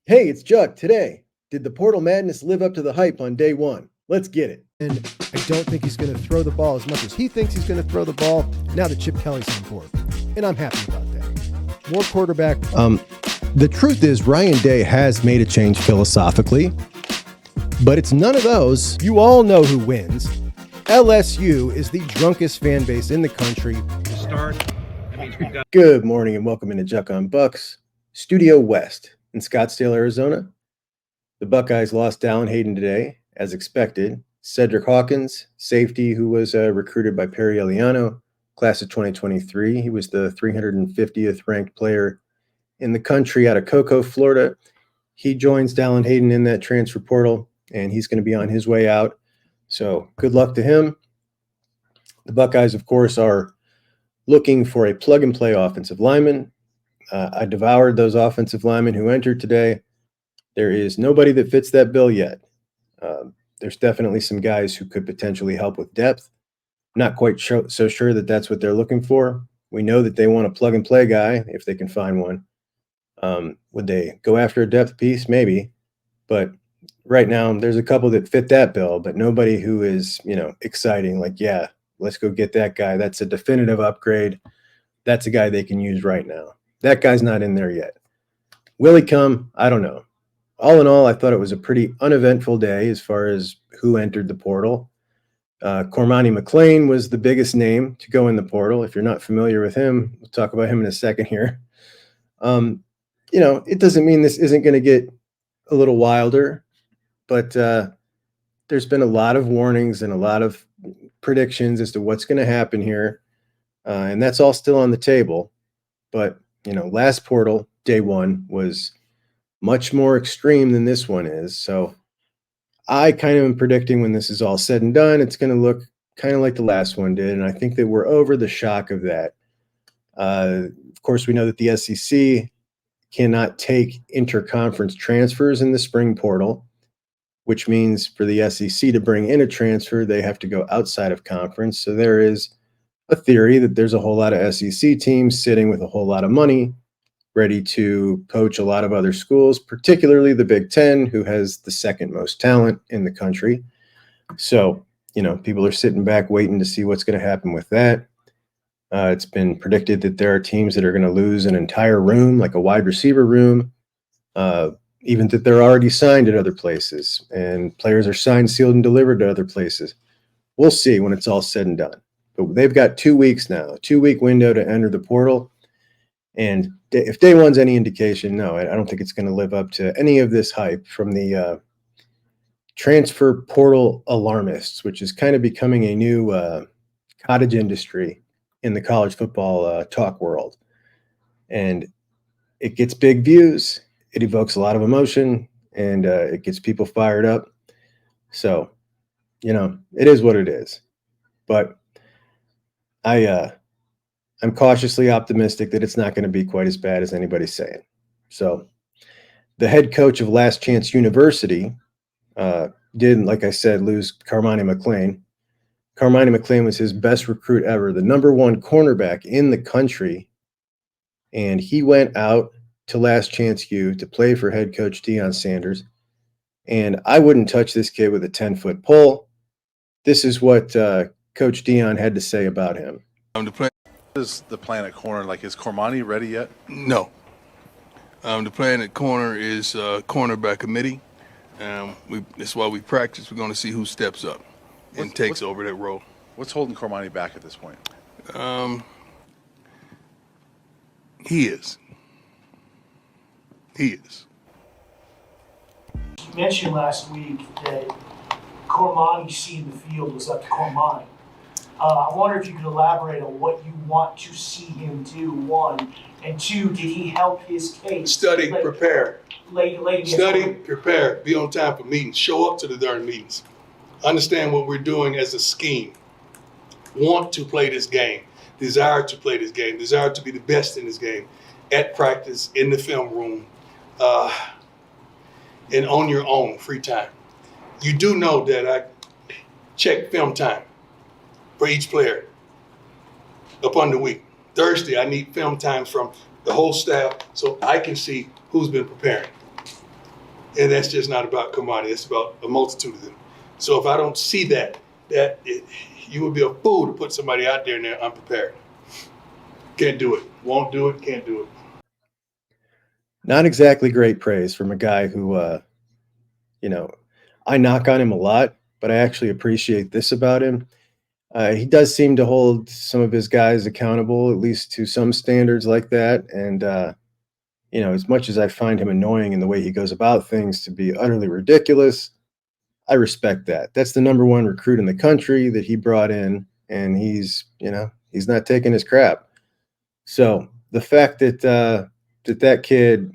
Hey, it's Chuck. Today, did the Portal Madness live up to the hype on day one? Let's get it. And I don't think he's going to throw the ball as much as he thinks he's going to throw the ball now that Chip Kelly's on board. And I'm happy about that. More quarterback. The truth is, Ryan Day has made a change philosophically, but it's none of those. You all know who wins. LSU is the drunkest fan base in the country. To start, that means we've got. Good morning and welcome into Juck on Bucks, Studio West in Scottsdale, Arizona. The Buckeyes lost Dallin Hayden today, as expected. Cedric Hawkins, safety, who was recruited by Perry Eliano, class of 2023. He was the 350th ranked player in the country out of Cocoa, Florida. He joins Dallin Hayden in that transfer portal, and he's going to be on his way out. So good luck to him. The Buckeyes, of course, are looking for a plug-and-play offensive lineman. I devoured those offensive linemen who entered today. There is nobody that fits that bill yet. There's definitely some guys who could potentially help with depth. Not quite so sure that that's what they're looking for. We know that they want a plug-and-play guy if they can find one. Would they go after a depth piece? Maybe. But right now, there's a couple that fit that bill, but nobody who is, exciting. Like, yeah, let's go get that guy. That's a definitive upgrade. That's a guy they can use right now. That guy's not in there yet. Will he come? I don't know. All in all, I thought it was a pretty uneventful day as far as who entered the portal. Cormani McClain was the biggest name to go in the portal. If you're not familiar with him, we'll talk about him in a second here. It doesn't mean this isn't going to get a little wilder, but there's been a lot of warnings and a lot of predictions as to what's going to happen here. And that's all still on the table. But, last portal, day one, was much more extreme than this one is. So I kind of am predicting when this is all said and done, it's going to look kind of like the last one did. And I think that we're over the shock of that. Of course, we know that the SEC cannot take interconference transfers in the spring portal, which means for the SEC to bring in a transfer, they have to go outside of conference. So there is a theory that there's a whole lot of SEC teams sitting with a whole lot of money, ready to poach a lot of other schools, particularly the Big Ten, who has the second most talent in the country. So, people are sitting back waiting to see what's going to happen with that. It's been predicted that there are teams that are going to lose an entire room, like a wide receiver room, even that they're already signed at other places, and players are signed, sealed, and delivered to other places. We'll see when it's all said and done. But they've got 2 weeks now, a 2-week window to enter the portal. And if day one's any indication, no, I don't think it's going to live up to any of this hype from the transfer portal alarmists, which is kind of becoming a new cottage industry in the college football talk world. And it gets big views. It evokes a lot of emotion, and it gets people fired up. So, it is what it is. But I'm cautiously optimistic that it's not going to be quite as bad as anybody's saying. So the head coach of Last Chance University did, like I said, lose Cormani McClain. Cormani McClain was his best recruit ever, the number one cornerback in the country. And he went out to Last Chance U to play for head coach Deion Sanders. And I wouldn't touch this kid with a 10-foot pole. This is what Coach Deion had to say about him. Is the plan at corner? Like, is Cormani ready yet? No. The plan at corner is cornerback committee. That's why we practice. We're going to see who steps up and takes over that role. What's holding Cormani back at this point? He is. You mentioned last week that Cormani seeing the field was up to Cormani. I wonder if you could elaborate on what you want to see him do, one. And two, did he help his case? Study, prepare. Study, prepare. Be on time for meetings. Show up to the darn meetings. Understand what we're doing as a scheme. Want to play this game. Desire to play this game. Desire to be the best in this game. At practice, in the film room, and on your own free time. You do know that I check film time for each player upon the week. Thursday, I need film time from the whole staff so I can see who's been preparing. And that's just not about Kamani. It's about a multitude of them. So if I don't see that you would be a fool to put somebody out there and they're unprepared. Can't do it. Won't do it. Can't do it. Not exactly great praise from a guy who, I knock on him a lot, but I actually appreciate this about him. He does seem to hold some of his guys accountable, at least to some standards like that. And, as much as I find him annoying in the way he goes about things to be utterly ridiculous, I respect that. That's the number one recruit in the country that he brought in, and he's not taking his crap. So the fact that that kid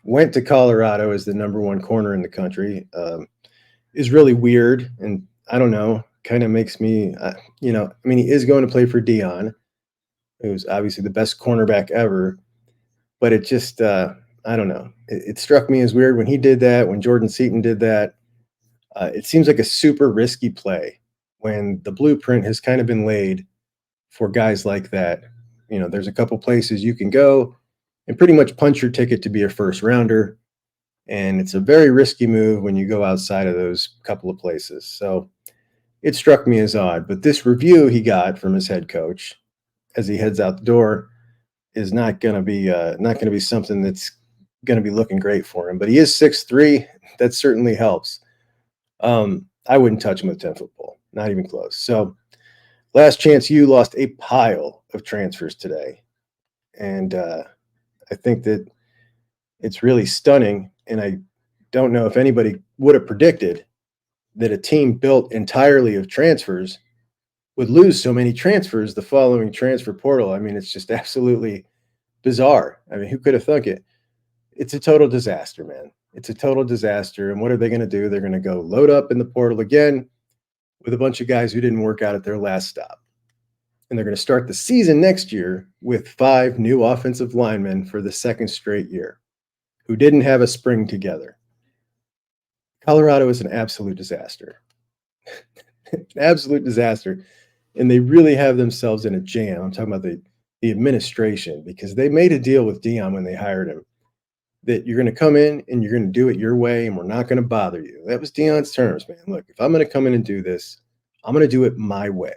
went to Colorado as the number one corner in the country is really weird, and I don't know, kind of makes me, he is going to play for Deion, who's obviously the best cornerback ever, but it just, I don't know. It struck me as weird when he did that, when Jordan Seaton did that. It seems like a super risky play when the blueprint has kind of been laid for guys like that. There's a couple places you can go and pretty much punch your ticket to be a first rounder. And it's a very risky move when you go outside of those couple of places. So it struck me as odd. But this review he got from his head coach as he heads out the door is not going to be something that's going to be looking great for him. But he is 6'3". That certainly helps. I wouldn't touch him with a 10-foot pole, not even close. So Last Chance U lost a pile of transfers today. And I think that it's really stunning. And I don't know if anybody would have predicted that a team built entirely of transfers would lose so many transfers the following transfer portal. I mean, it's just absolutely bizarre. I mean, who could have thunk it? It's a total disaster, man. It's a total disaster. And what are they going to do? They're going to go load up in the portal again with a bunch of guys who didn't work out at their last stop. And they're going to start the season next year with 5 new offensive linemen for the second straight year who didn't have a spring together. Colorado is an absolute disaster. An absolute disaster. And they really have themselves in a jam. I'm talking about the administration, because they made a deal with Deion when they hired him that you're going to come in and you're going to do it your way and we're not going to bother you. That was Deion's terms, man. Look, if I'm going to come in and do this, I'm going to do it my way.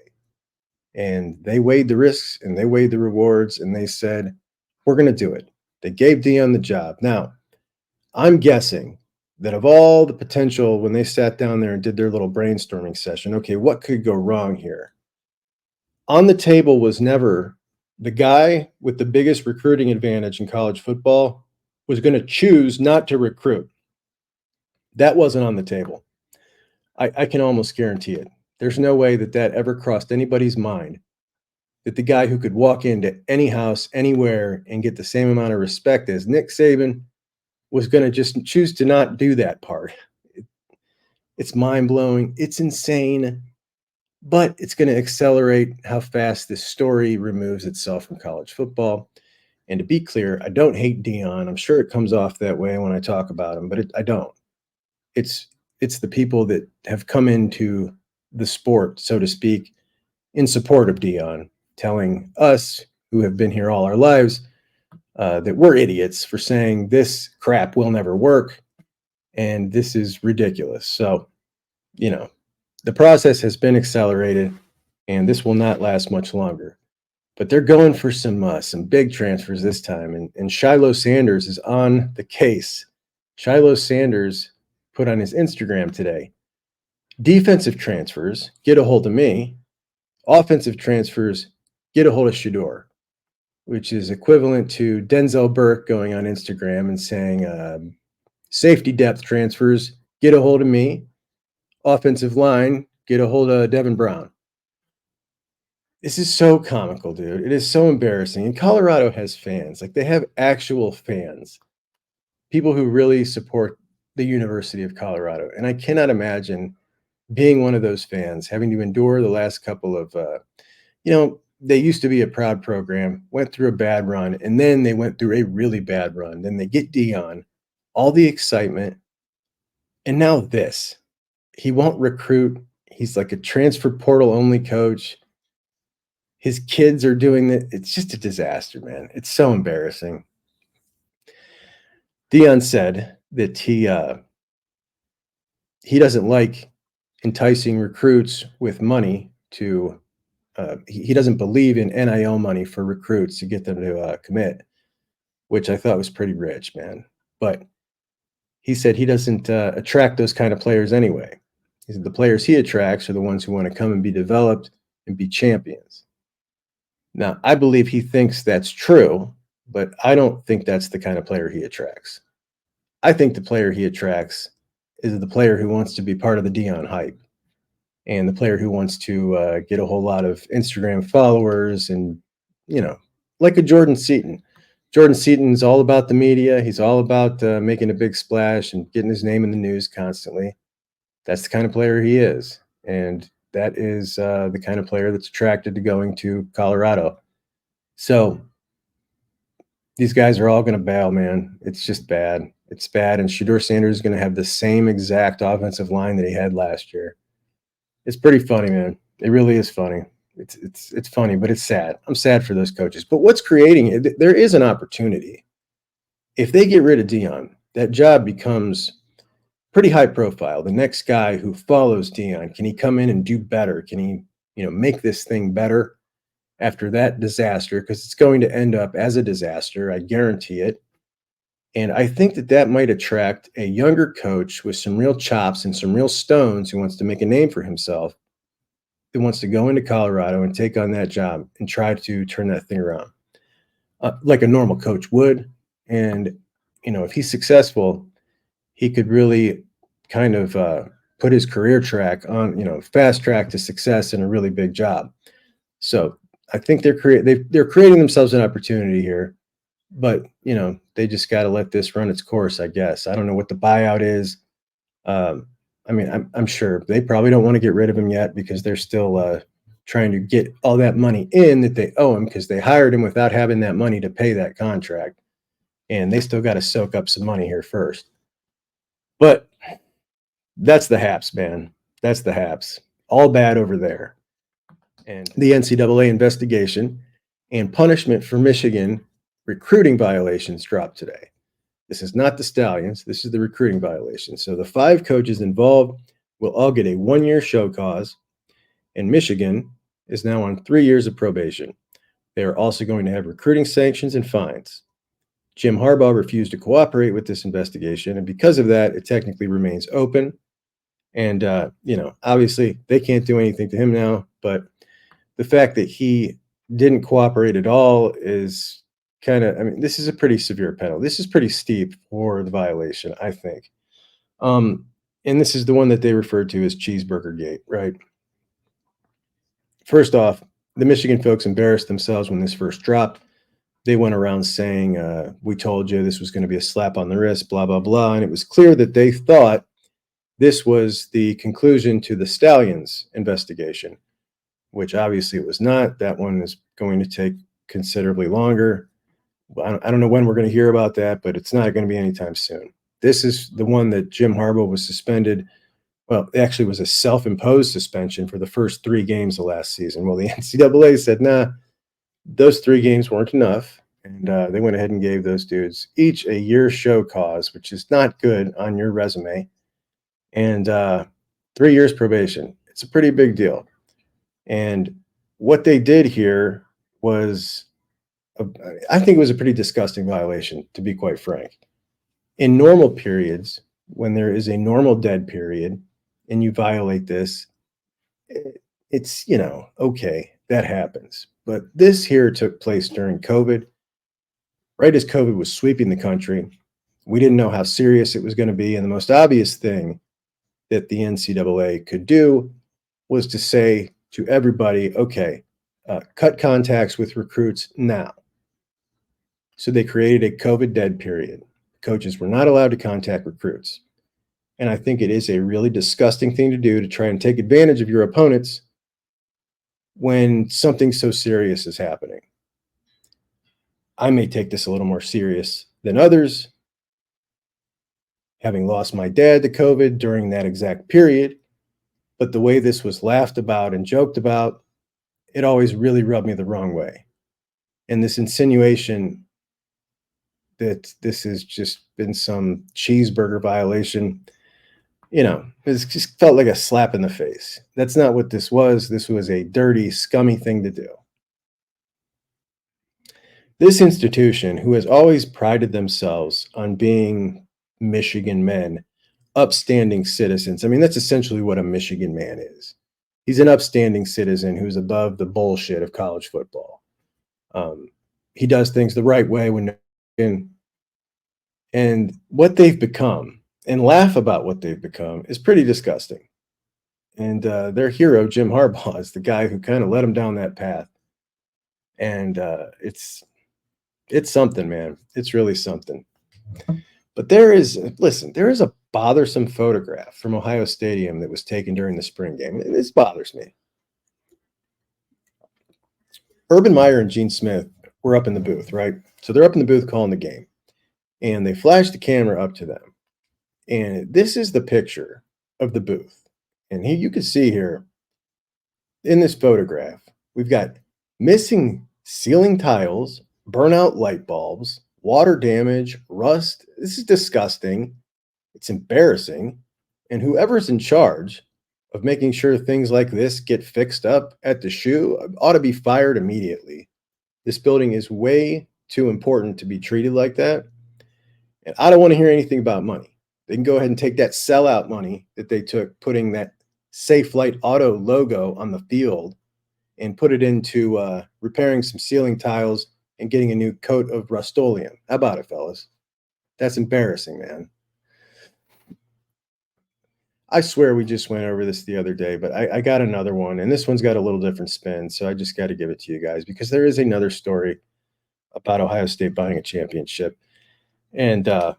And they weighed the risks and they weighed the rewards and they said, we're going to do it. They gave Deion the job. Now, I'm guessing that of all the potential, when they sat down there and did their little brainstorming session, okay, what could go wrong here? On the table was never the guy with the biggest recruiting advantage in college football was going to choose not to recruit. That wasn't on the table. I can almost guarantee it. There's no way that ever crossed anybody's mind that the guy who could walk into any house, anywhere, and get the same amount of respect as Nick Saban was going to just choose to not do that part. It's mind-blowing. It's insane. But it's going to accelerate how fast this story removes itself from college football. And to be clear, I don't hate Deion. I'm sure it comes off that way when I talk about him, but I don't. It's the people that have come into the sport, so to speak, in support of Deion, telling us who have been here all our lives that we're idiots for saying this crap will never work and this is ridiculous. So, the process has been accelerated and this will not last much longer. But they're going for some big transfers this time. And Shiloh Sanders is on the case. Shiloh Sanders put on his Instagram today, defensive transfers, get a hold of me. Offensive transfers, get a hold of Shador, which is equivalent to Denzel Burke going on Instagram and saying, safety depth transfers, get a hold of me. Offensive line, get a hold of Devin Brown. This is so comical, dude. It is so embarrassing. And Colorado has fans. Like, they have actual fans, people who really support the University of Colorado. And I cannot imagine being one of those fans, having to endure the last couple of, they used to be a proud program, went through a bad run, and then they went through a really bad run. Then they get Deion, all the excitement, and now this. He won't recruit. He's like a transfer portal only coach. His kids are doing it. It's just a disaster, man. It's so embarrassing. Deion said that he he doesn't like enticing recruits with money to he doesn't believe in NIL money for recruits to get them to commit, which I thought was pretty rich, man. But he said he doesn't attract those kind of players anyway. He said the players he attracts are the ones who want to come and be developed and be champions. Now, I believe he thinks that's true, but I don't think that's the kind of player he attracts. I think the player he attracts is the player who wants to be part of the Dion hype and the player who wants to get a whole lot of Instagram followers and, like a Jordan Seaton. Jordan Seaton's all about the media. He's all about making a big splash and getting his name in the news constantly. That's the kind of player he is. And that is the kind of player that's attracted to going to Colorado. So these guys are all going to bail, man. It's just bad. It's bad. And Shedeur Sanders is going to have the same exact offensive line that he had last year. It's pretty funny, man. It really is funny. It's funny, but it's sad. I'm sad for those coaches. But what's creating it? There is an opportunity. If they get rid of Dion, that job becomes pretty high profile. The next guy who follows Dion, can he come in and do better? Can he, make this thing better after that disaster? Because it's going to end up as a disaster. I guarantee it. And I think that might attract a younger coach with some real chops and some real stones who wants to make a name for himself, who wants to go into Colorado and take on that job and try to turn that thing around like a normal coach would. And, if he's successful, he could really kind of put his career track on, fast track to success in a really big job. So I think they're creating themselves an opportunity here. But, they just got to let this run its course, I guess. I don't know what the buyout is. I'm sure they probably don't want to get rid of him yet because they're still trying to get all that money in that they owe him because they hired him without having that money to pay that contract. And they still got to soak up some money here first. But that's the Haps, man. That's the Haps. All bad over there. And the NCAA investigation and punishment for Michigan recruiting violations dropped today. This is not the Stallions. This is the recruiting violation. So the 5 coaches involved will all get a 1-year show cause, and Michigan is now on 3 years of probation. They are also going to have recruiting sanctions and fines. Jim Harbaugh refused to cooperate with this investigation, and because of that, it technically remains open. And, obviously they can't do anything to him now, but the fact that he didn't cooperate at all is this is a pretty severe penalty. This is pretty steep for the violation, I think. And this is the one that they referred to as cheeseburger gate, right? First off, the Michigan folks embarrassed themselves when this first dropped. They went around saying, we told you this was going to be a slap on the wrist, blah, blah, blah. And it was clear that they thought this was the conclusion to the Stallions investigation, which obviously it was not. That one is going to take considerably longer. I don't know when we're going to hear about that, but it's not going to be anytime soon. This is the one that Jim Harbaugh was suspended. Well, it actually was a self-imposed suspension for the first 3 games of last season. Well, the NCAA said, nah, those 3 games weren't enough. And they went ahead and gave those dudes each a year show cause, which is not good on your resume. And 3 years probation. It's a pretty big deal. And what they did here was, I think it was a pretty disgusting violation, to be quite frank. In normal periods, when there is a normal dead period and you violate this, it's, okay, that happens. But this here took place during COVID, right as COVID was sweeping the country. We didn't know how serious it was going to be. And the most obvious thing that the NCAA could do was to say to everybody, okay, cut contacts with recruits now. So they created a COVID dead period. Coaches were not allowed to contact recruits. And I think it is a really disgusting thing to do to try and take advantage of your opponents when something so serious is happening. I may take this a little more serious than others, having lost my dad to COVID during that exact period. But the way this was laughed about and joked about, it always really rubbed me the wrong way. And this insinuation that this has just been some cheeseburger violation, it just felt like a slap in the face. That's not what this was. This was a dirty, scummy thing to do. This institution, who has always prided themselves on being Michigan men, upstanding citizens. I mean, that's essentially what a Michigan man is. He's an upstanding citizen who's above the bullshit of college football. He does things the right way and what they've become and laugh about what they've become is pretty disgusting. And their hero, Jim Harbaugh, is the guy who kind of led them down that path. And it's something, man. It's really something. But there is a bothersome photograph from Ohio Stadium that was taken during the spring game. This bothers me. Urban Meyer and Gene Smith were up in the booth, right? So they're up in the booth calling the game. And they flashed the camera up to them. And this is the picture of the booth. And here you can see here in this photograph, we've got missing ceiling tiles, burnout light bulbs, water damage, rust. This is disgusting. It's embarrassing. And whoever's in charge of making sure things like this get fixed up at the shoe ought to be fired immediately. This building is way too important to be treated like that. And I don't want to hear anything about money. They can go ahead and take that sellout money that they took putting that Safe Light Auto logo on the field and put it into repairing some ceiling tiles and getting a new coat of Rust-Oleum. How about it, fellas? That's embarrassing, man. I swear we just went over this the other day, but I got another one, and this one's got a little different spin, so I just got to give it to you guys because there is another story about Ohio State buying a championship, and a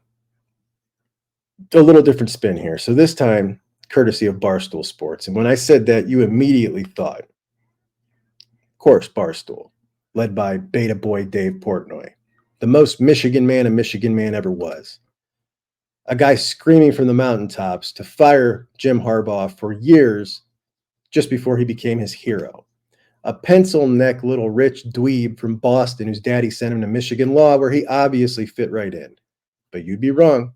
little different spin here. So this time, courtesy of Barstool Sports, and when I said that, you immediately thought, of course, Barstool, led by beta boy Dave Portnoy, the most Michigan man a Michigan man ever was. A guy screaming from the mountaintops to fire Jim Harbaugh for years just before he became his hero. A pencil neck little rich dweeb from Boston whose daddy sent him to Michigan law where he obviously fit right in. But you'd be wrong.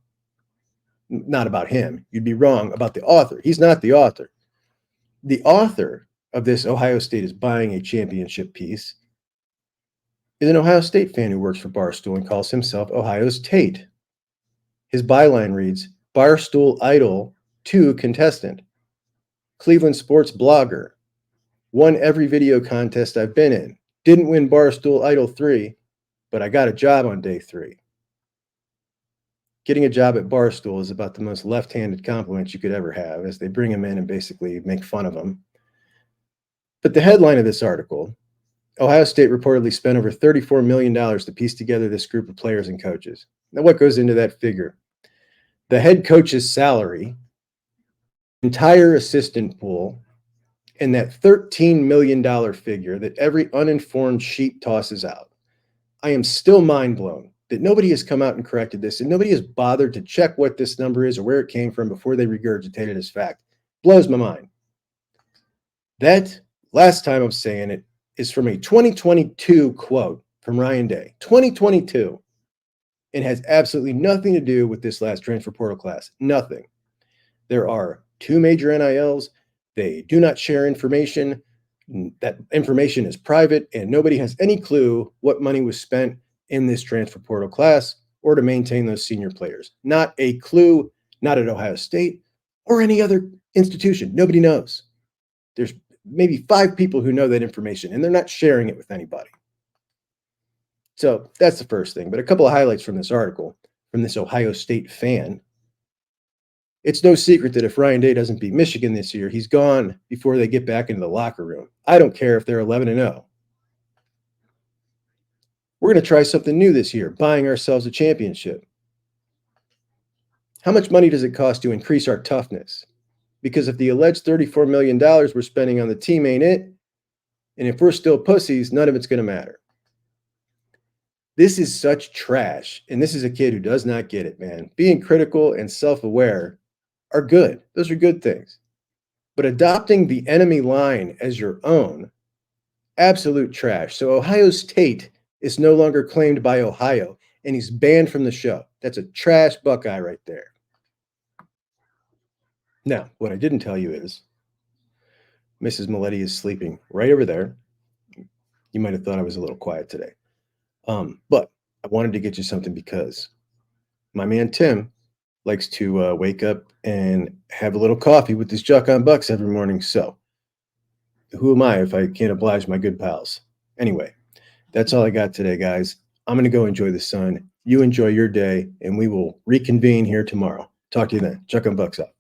Not about him. You'd be wrong about the author. He's not the author. The author of this Ohio State is buying a championship piece is an Ohio State fan who works for Barstool and calls himself Ohio's Tate. His byline reads, Barstool Idol 2 contestant, Cleveland sports blogger, won every video contest I've been in, didn't win Barstool Idol 3, but I got a job on day 3. Getting a job at Barstool is about the most left-handed compliment you could ever have as they bring him in and basically make fun of him. But the headline of this article, Ohio State reportedly spent over $34 million to piece together this group of players and coaches. Now, what goes into that figure? The head coach's salary, entire assistant pool, and that $13 million figure that every uninformed sheep tosses out. I am still mind blown that nobody has come out and corrected this, and nobody has bothered to check what this number is or where it came from before they regurgitate it as fact. Blows my mind. That, last time I'm saying it, is from a 2022 quote from Ryan Day. 2022. It has absolutely nothing to do with this last transfer portal class. Nothing. There are 2 major NILs. They do not share information. That information is private, and nobody has any clue what money was spent in this transfer portal class or to maintain those senior players. Not a clue, not at Ohio State or any other institution. Nobody knows. There's maybe 5 people who know that information, and they're not sharing it with anybody. So that's the first thing. But a couple of highlights from this article, from this Ohio State fan. It's no secret that if Ryan Day doesn't beat Michigan this year, he's gone before they get back into the locker room. I don't care if they're 11-0. We're going to try something new this year, buying ourselves a championship. How much money does it cost to increase our toughness? Because if the alleged $34 million we're spending on the team ain't it, and if we're still pussies, none of it's going to matter. This is such trash, and this is a kid who does not get it, man. Being critical and self-aware are good. Those are good things. But adopting the enemy line as your own, absolute trash. So Ohio State is no longer claimed by Ohio, and he's banned from the show. That's a trash Buckeye right there. Now, what I didn't tell you is Mrs. Maletti is sleeping right over there. You might have thought I was a little quiet today. But I wanted to get you something because my man Tim likes to wake up and have a little coffee with his Juck on Bucks every morning. So who am I if I can't oblige my good pals? Anyway, that's all I got today, guys. I'm going to go enjoy the sun. You enjoy your day, and we will reconvene here tomorrow. Talk to you then. Juck on Bucks out.